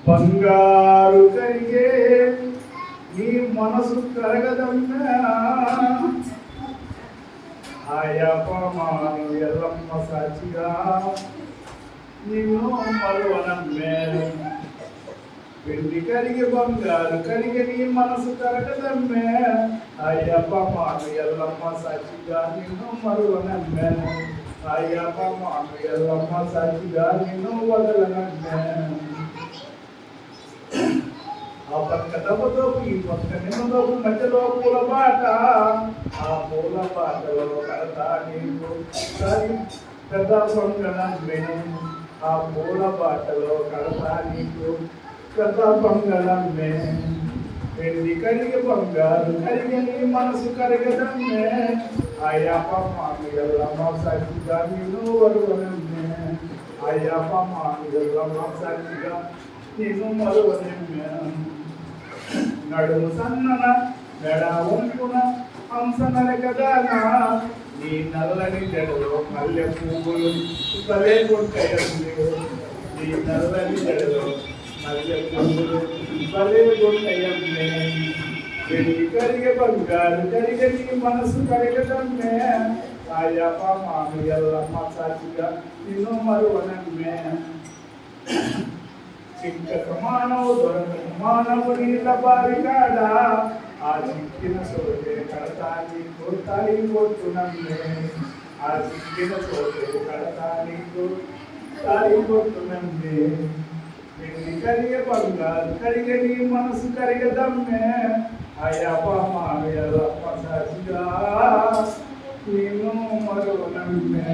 బంగారు కరిగే నీ మనసు కరగదమ్మా ఆయపమాను ఎల్లమ్మ సాక్షిగా నిన్ను మరువనమ్మే వెండి కరిగి బంగారు కరిగి నీ మనసు కరగదమ్మే అయ్యప్పమాను ఎల్లమ్మ సాక్షిగా నిన్ను మరువనమ్మే అయ్యప్పమాను ఎల్లమ్మ సాక్షిగా నిన్ను వదలనమ్మే ఆ పక్క దెబ్బతోపు ఈ పక్క నిమ్మదోపు మధ్యలో పూల బాట ఆ పూల బాటలో కడతా నీకు పెద్ద పొంగళమ్మే ఆ పూల బాటలో కడతా నీకు పెద్ద పొంగళమ్మే వెండి కరిగి బంగారు కరిగి నీ మనసు కరగదమ్మే అయ్యప్పమాను ఎల్లమ్మ సాక్షిగా నిన్ను వరువనమ్మే అయ్యప్పమాను ఎల్లమ్మ సాక్షిగా నిన్ను మరువనమ్మే నడుము సన్నన మెడ వంపున హంస నరకదానా నీ నల్లని జడలో మల్లె పువ్వులు భలే గుంటయండి నీ నల్లని జడలో మల్లె పువ్వులు భలే గుంటయండి వెండి కరిగే బంగారు కరిగే నీ మనసు కరగదమ్మే ఆయపమాను ఎల్లమ్మ సాక్షిగా నిన్ను మరువనమ్మే చిక్కక మానవు దొరకని మానవు నీళ్ళ బారికాడ ఆ చిక్కిన సోటే కడతాని కొట్టాలి కొట్టునమ్మే ఆ చిక్కిన సోటే కడతాని కొట్టాలి కొట్టునమ్మే వెండి కరిగే బంగారు కరిగే నీ మనసు కరిగదమ్మే అయ్యప్పమాను ఎల్లమ్మ సాక్షిగా నిన్ను మరువనమ్మే